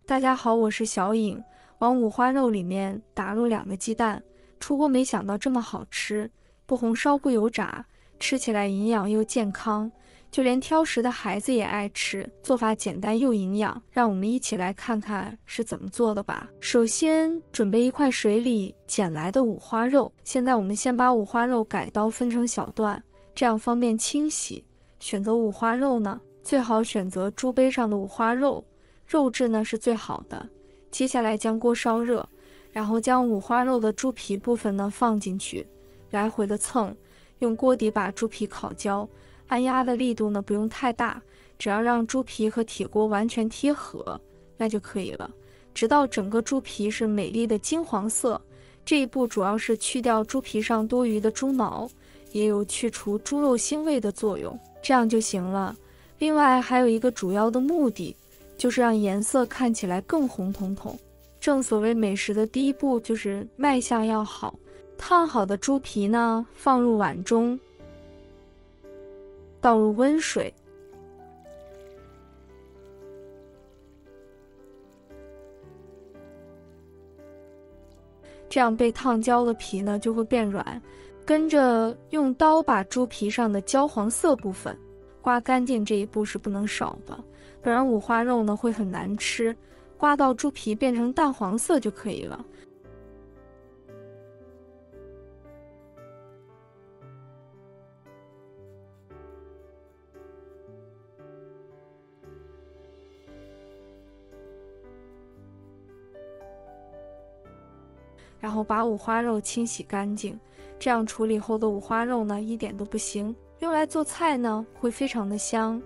大家好，我是小颖。往五花肉里面打入2个鸡蛋，出锅没想到这么好吃，不红烧不油炸，吃起来营养又健康，就连挑食的孩子也爱吃。做法简单又营养，让我们一起来看看是怎么做的吧。首先准备1块水里捡来的五花肉，现在我们先把五花肉改刀分成小段，这样方便清洗。选择五花肉呢，最好选择猪背上的五花肉，肉质呢是最好的。接下来将锅烧热，然后将五花肉的猪皮部分呢放进去，来回的蹭，用锅底把猪皮烤焦。按压的力度呢不用太大，只要让猪皮和铁锅完全贴合，那就可以了。直到整个猪皮是美丽的金黄色。这一步主要是去掉猪皮上多余的猪毛，也有去除猪肉腥味的作用，这样就行了。另外还有一个主要的目的，就是让颜色看起来更红彤彤。正所谓美食的第一步就是卖相要好。烫好的猪皮呢，放入碗中，倒入温水，这样被烫焦的皮呢就会变软。跟着用刀把猪皮上的焦黄色部分刮干净，这一步是不能少的，不然五花肉呢会很难吃。刮到猪皮变成淡黄色就可以了。然后把五花肉清洗干净，这样处理后的五花肉呢一点都不腥，用来做菜呢会非常的香。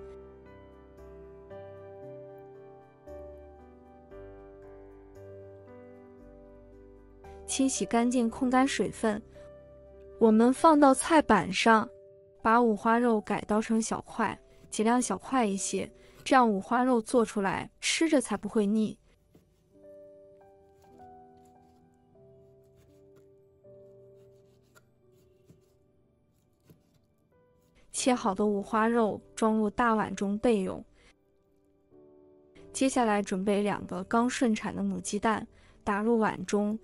清洗干净，控干水分，我们放到菜板上，把五花肉改刀成小块，尽量小块一些，这样五花肉做出来吃着才不会腻。切好的五花肉装入大碗中备用。接下来准备2个刚顺产的母鸡蛋，打入碗中，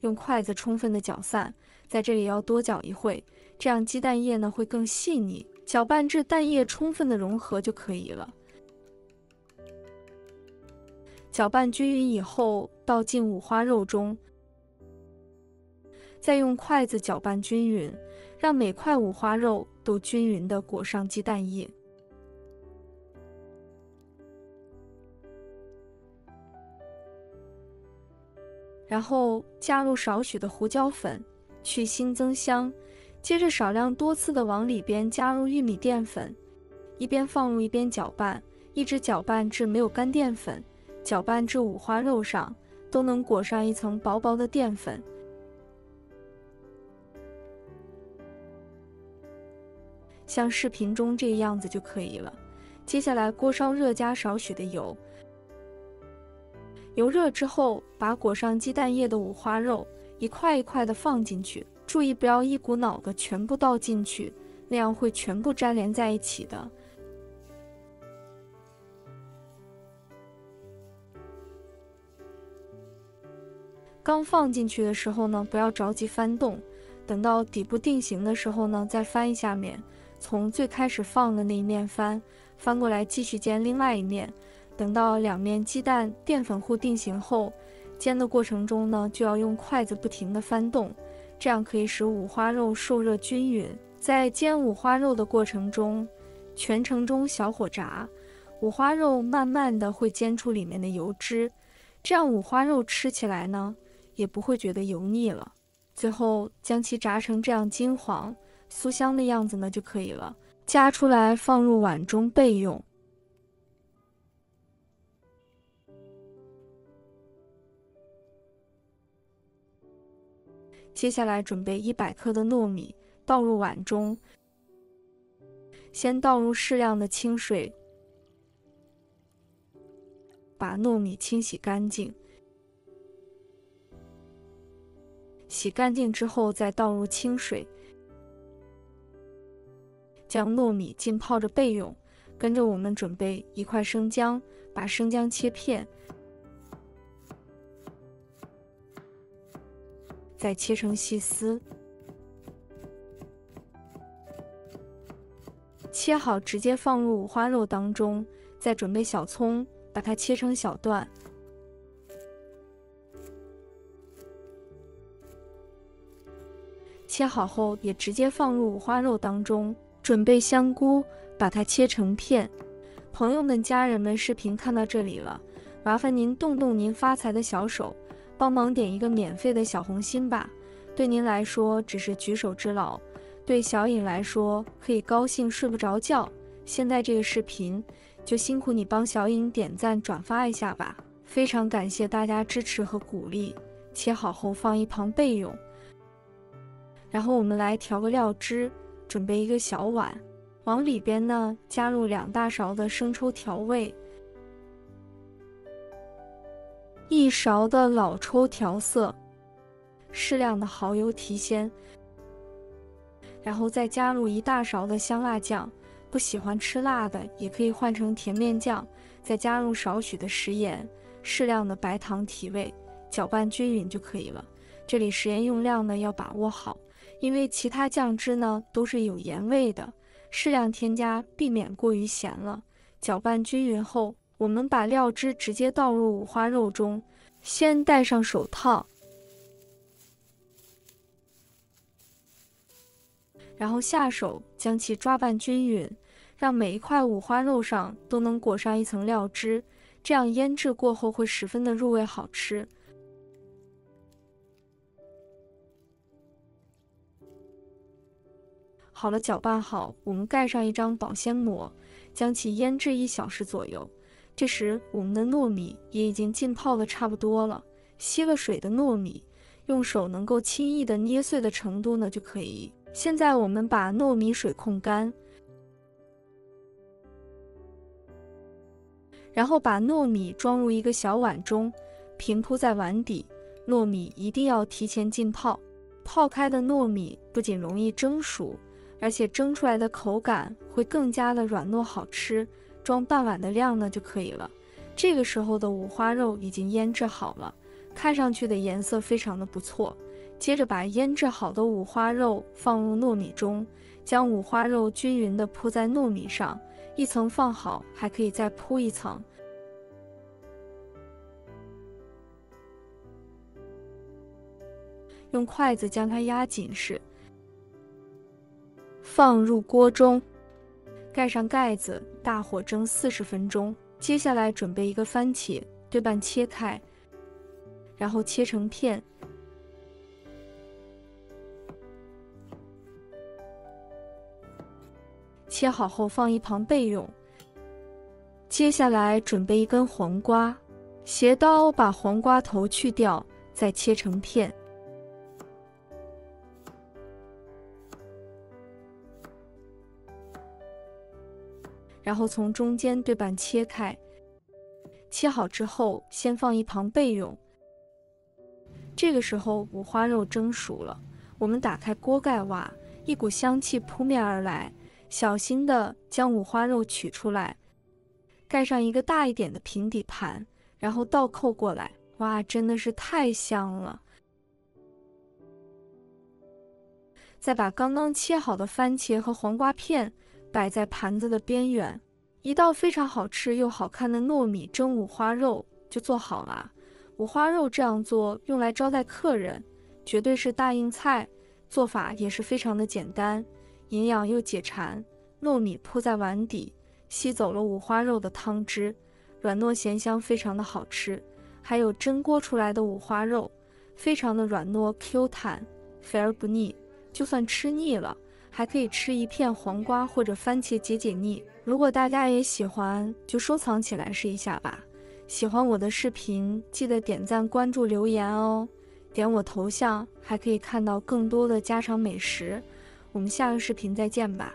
用筷子充分的搅散，在这里要多搅一会，这样鸡蛋液呢会更细腻，搅拌至蛋液充分的融合就可以了。搅拌均匀以后，倒进五花肉中，再用筷子搅拌均匀，让每块五花肉都均匀地裹上鸡蛋液。然后加入少许的胡椒粉，去腥增香。接着少量多次的往里边加入玉米淀粉，一边放入一边搅拌，一直搅拌至没有干淀粉，搅拌至五花肉上都能裹上一层薄薄的淀粉。像视频中这个样子就可以了。接下来锅烧热，加少许的油。油热之后，把裹上鸡蛋液的五花肉一块一块的放进去，注意不要一股脑的全部倒进去，那样会全部粘连在一起的。刚放进去的时候呢，不要着急翻动，等到底部定型的时候呢，再翻一下面，从最开始放的那一面翻过来，继续煎另外一面。等到2面鸡蛋淀粉糊定型后，煎的过程中呢，就要用筷子不停地翻动，这样可以使五花肉受热均匀。在煎五花肉的过程中，全程中小火炸，五花肉慢慢的会煎出里面的油脂，这样五花肉吃起来呢，也不会觉得油腻了。最后将其炸成这样金黄酥香的样子呢就可以了，夹出来放入碗中备用。接下来准备100克的糯米，倒入碗中，先倒入适量的清水，把糯米清洗干净。洗干净之后再倒入清水，将糯米浸泡着备用。跟着我们准备一块生姜，把生姜切片，再切成细丝。切好直接放入五花肉当中，再准备小葱，把它切成小段。切好后也直接放入五花肉当中，准备香菇，把它切成片。朋友们、家人们，视频看到这里了，麻烦您动动您发财的小手，帮忙点一个免费的小红心吧。对您来说只是举手之劳，对小颖来说可以高兴睡不着觉。现在这个视频就辛苦你帮小颖点赞转发一下吧，非常感谢大家支持和鼓励。切好后放一旁备用。然后我们来调个料汁，准备一个小碗，往里边呢加入2大勺的生抽调味，1勺的老抽调色，适量的蚝油提鲜，然后再加入1大勺的香辣酱，不喜欢吃辣的也可以换成甜面酱，再加入少许的食盐，适量的白糖提味，搅拌均匀就可以了。这里食盐用量呢要把握好，因为其他酱汁呢都是有盐味的，适量添加，避免过于咸了。搅拌均匀后，我们把料汁直接倒入五花肉中，先戴上手套，然后下手将其抓拌均匀，让每一块五花肉上都能裹上一层料汁，这样腌制过后会十分的入味好吃。好了，搅拌好，我们盖上一张保鲜膜，将其腌制1小时左右。这时我们的糯米也已经浸泡的差不多了，吸了水的糯米，用手能够轻易的捏碎的程度呢就可以。现在我们把糯米水控干，然后把糯米装入一个小碗中，平铺在碗底。糯米一定要提前浸泡，泡开的糯米不仅容易蒸熟，而且蒸出来的口感会更加的软糯好吃。装半碗的量呢就可以了。这个时候的五花肉已经腌制好了，看上去的颜色非常的不错。接着把腌制好的五花肉放入糯米中，将五花肉均匀地铺在糯米上，一层放好，还可以再铺一层。用筷子将它压紧实，放入锅中，盖上盖子，大火蒸40分钟。接下来准备一个番茄，对半切开，然后切成片。切好后放一旁备用。接下来准备一根黄瓜，斜刀把黄瓜头去掉，再切成片。然后从中间对半切开，切好之后先放一旁备用。这个时候五花肉蒸熟了，我们打开锅盖挖，一股香气扑面而来，小心的将五花肉取出来，盖上一个大一点的平底盘，然后倒扣过来。哇，真的是太香了！再把刚刚切好的番茄和黄瓜片摆在盘子的边缘，一道非常好吃又好看的糯米蒸五花肉就做好了。五花肉这样做用来招待客人，绝对是大硬菜，做法也是非常的简单，营养又解馋。糯米铺在碗底，吸走了五花肉的汤汁，软糯咸香，非常的好吃。还有蒸锅出来的五花肉，非常的软糯 Q 弹，肥而不腻。就算吃腻了，还可以吃一片黄瓜或者番茄解解腻。如果大家也喜欢，就收藏起来试一下吧。喜欢我的视频，记得点赞、关注、留言哦。点我头像，还可以看到更多的家常美食。我们下个视频再见吧。